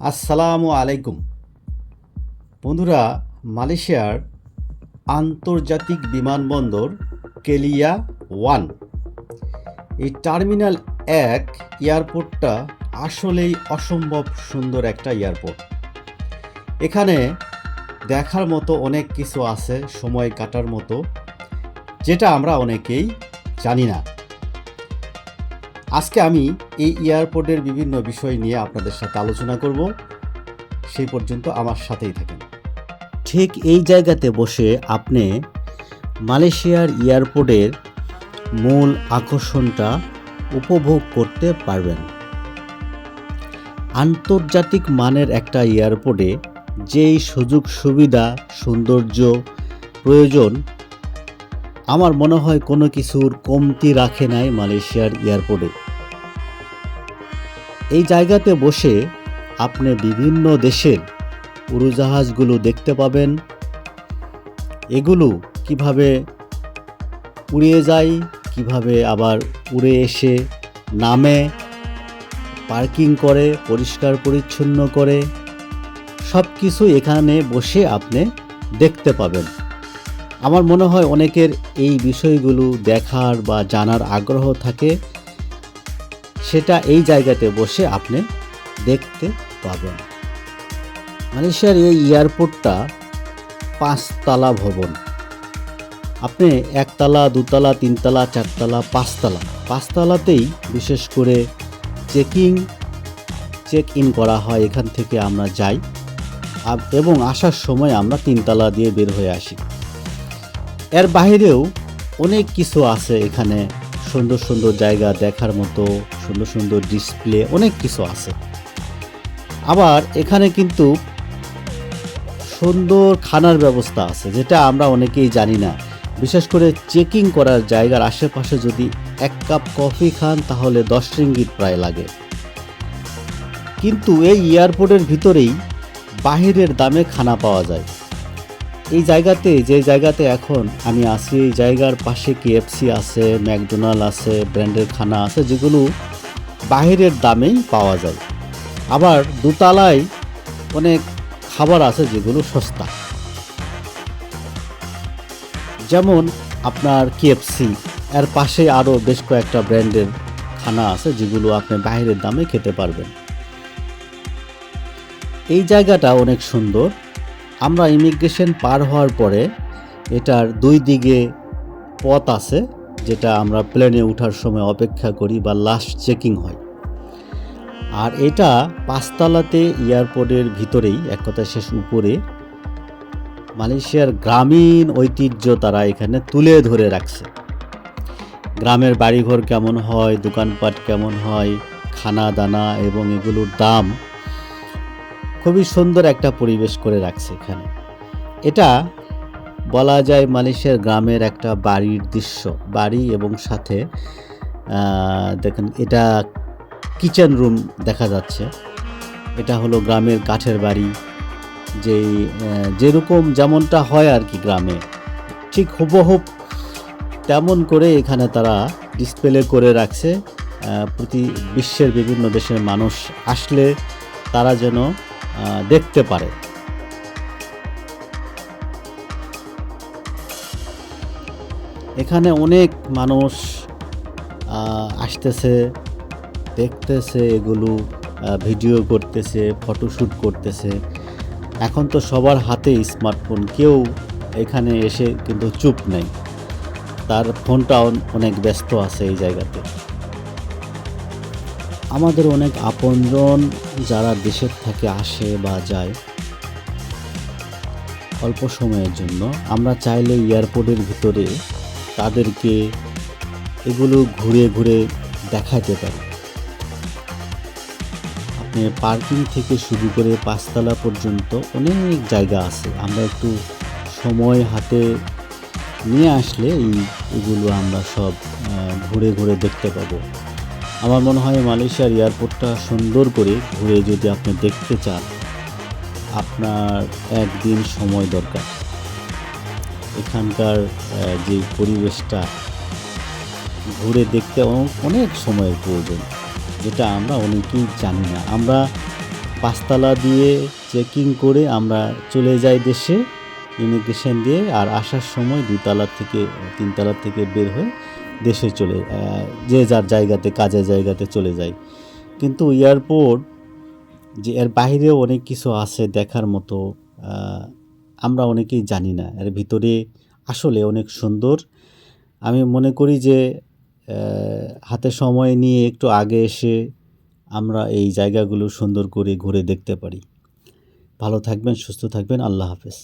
আসসালামু আলাইকুম বন্ধুরা। মালয়েশিয়ার আন্তর্জাতিক বিমানবন্দর কেলিয়া ওয়ান, এই টার্মিনাল 1 এয়ারপোর্টটা আসলেই অসম্ভব সুন্দর একটা এয়ারপোর্ট। এখানে দেখার মতো অনেক কিছু আছে, সময় কাটার মতো, যেটা আমরা অনেকেই জানি না। আজকে আমি এই এয়ারপোর্টের বিভিন্ন বিষয় নিয়ে আপনাদের সাথে আলোচনা করব। সেই পর্যন্ত আমার সাথেই থাকেন। ঠিক এই জায়গাতে বসে আপনি মালয়েশিয়ার এয়ারপোর্টের মূল আকর্ষণটা উপভোগ করতে পারবেন। আন্তর্জাতিক মানের একটা এয়ারপোর্টে যেই সুযোগ সুবিধা সৌন্দর্য প্রয়োজন, আমার মনে হয় কোনো কিছুর কমতি রাখে নাই মালয়েশিয়ার এয়ারপোর্টে। এই জায়গাতে বসে আপনি বিভিন্ন দেশের উড়োজাহাজগুলো দেখতে পাবেন। এগুলো কিভাবে উড়িয়ে যায়, কিভাবে আবার উড়ে এসে নামে, পার্কিং করে, পরিষ্কার পরিচ্ছন্ন করে, সব কিছু এখানে বসে আপনি দেখতে পাবেন। আমার মনে হয় অনেকের এই বিষয়গুলো দেখার বা জানার আগ্রহ থাকে, সেটা এই জায়গাতে বসে আপনি দেখতে পাবেন। মালয়েশিয়ার এই এয়ারপোর্টটা 5 তলা ভবন। আপনি 1 তলা, 2 তলা, 3 তলা, 4 তলা, 5 তলা, 5 তলাতেই বিশেষ করে চেক ইন করা হয়। এখান থেকে আমরা যাই এবং আসার সময় আমরা 3 তলা দিয়ে বের হয়ে আসি। এর বাইরেও অনেক কিছু আছে এখানে, সুন্দর সুন্দর জায়গা দেখার মতো, সুন্দর সুন্দর ডিসপ্লে, অনেক কিছু আছে। আবার এখানে কিন্তু সুন্দর খানার ব্যবস্থা আছে, যেটা আমরা অনেকেই জানি না। বিশেষ করে চেকিং করার জায়গার আশেপাশে যদি 1 কাপ কফি খান তাহলে 10 রিঙ্গিত প্রায় লাগে। কিন্তু এই এয়ারপোর্টের ভিতরেই বাহিরের দামে খানা পাওয়া যায়। এই জায়গাতে, যে জায়গাতে এখন আমি আছি, এই জায়গার পাশে কেএফসি আছে, ম্যাকডোনাল্ড আছে, ব্র্যান্ডের খানা আছে, যেগুলো বাহিরের দামেই পাওয়া যায়। আবার দোতলায় অনেক খাবার আছে যেগুলো সস্তা, যেমন আপনার কেএফসি। এর পাশে আরও বেশ কয়েকটা ব্র্যান্ডের খানা আছে যেগুলো আপনি বাইরের দামে খেতে পারবেন। এই জায়গাটা অনেক সুন্দর। আমরা ইমিগ্রেশন পার হওয়ার পরে এটার 2 দিকে পথ আছে, যেটা আমরা প্লেনে ওঠার সময় অপেক্ষা করি বা লাস্ট চেকিং হয়। আর এটা 5 তলাতে এয়ারপোর্টের ভিতরেই, এক কথা শেষ উপরে, মালয়েশিয়ার গ্রামীণ ঐতিহ্য তারা এখানে তুলে ধরে রাখছে। গ্রামের বাড়িঘর কেমন হয়, দোকানপাট কেমন হয়, খানা দানা এবং এগুলোর দাম, খুবই সুন্দর একটা পরিবেশ করে রাখছে এখানে। এটা বলা যায় মালয়েশিয়ার গ্রামের একটা বাড়ির দৃশ্য। বাড়ি এবং সাথে দেখেন, এটা কিচেন রুম দেখা যাচ্ছে। এটা হলো গ্রামের কাঠের বাড়ি, যেরকম যেমনটা হয় আর কি গ্রামে, ঠিক হুবহু তেমন করে এখানে তারা ডিসপ্লে করে রাখছে। বিশ্বের বিভিন্ন দেশের মানুষ আসলে তারা যেন দেখতে পারে। এখানে অনেক মানুষ আসতেছে, দেখতেছে, এগুলো ভিডিও করতেছে, ফটোশ্যুট করতেছে। এখন তো সবার হাতে স্মার্টফোন, কেউ এখানে এসে কিন্তু চুপ নেই, তার ফোনটা অনেক ব্যস্ত আছে এই জায়গাতে। আমাদের অনেক আপনজন যারা দেশের থেকে আসে বা যায় অল্প সময়ের জন্য, আমরা চাইলে এয়ারপোর্টের ভিতরে তাদেরকে এগুলো ঘুরে ঘুরে দেখাতে পারি। আপনি পার্কিং থেকে শুরু করে 5 তলা পর্যন্ত অনেক জায়গা আছে। আমরা একটু সময় হাতে নিয়ে আসলে এগুলো আমরা সব ঘুরে ঘুরে দেখতে পাবো। আমার মনে হয় মালয়েশিয়ার এয়ারপোর্টটা সুন্দর করে ঘুরে যদি আপনি দেখতে চান, আপনার একদিন সময় দরকার। এখানকার যে পরিবেশটা ঘুরে দেখতে অনেক সময়ের প্রয়োজন, যেটা আমরা অনেকেই জানি না। আমরা পাঁচতলা দিয়ে চেকিং করে আমরা চলে যাই দেশে ইমিগ্রেশন দিয়ে, আর আসার সময় 2তলা থেকে 3তলা থেকে বের হয়ে দেশে যে যার জায়গাতে কাজের জায়গাতে চলে যায়। কিন্তু এয়ারপোর্ট যে এর বাইরেও অনেক কিছু আছে দেখার মতো, আমরা অনেকেই জানি না। এর ভিতরে আসলে অনেক সুন্দর। আমি মনে করি যে হাতে সময় নিয়ে একটু আগে এসে আমরা এই জায়গাগুলো সুন্দর করে ঘুরে দেখতে পারি। ভালো থাকবেন, সুস্থ থাকবেন। আল্লাহ হাফেজ।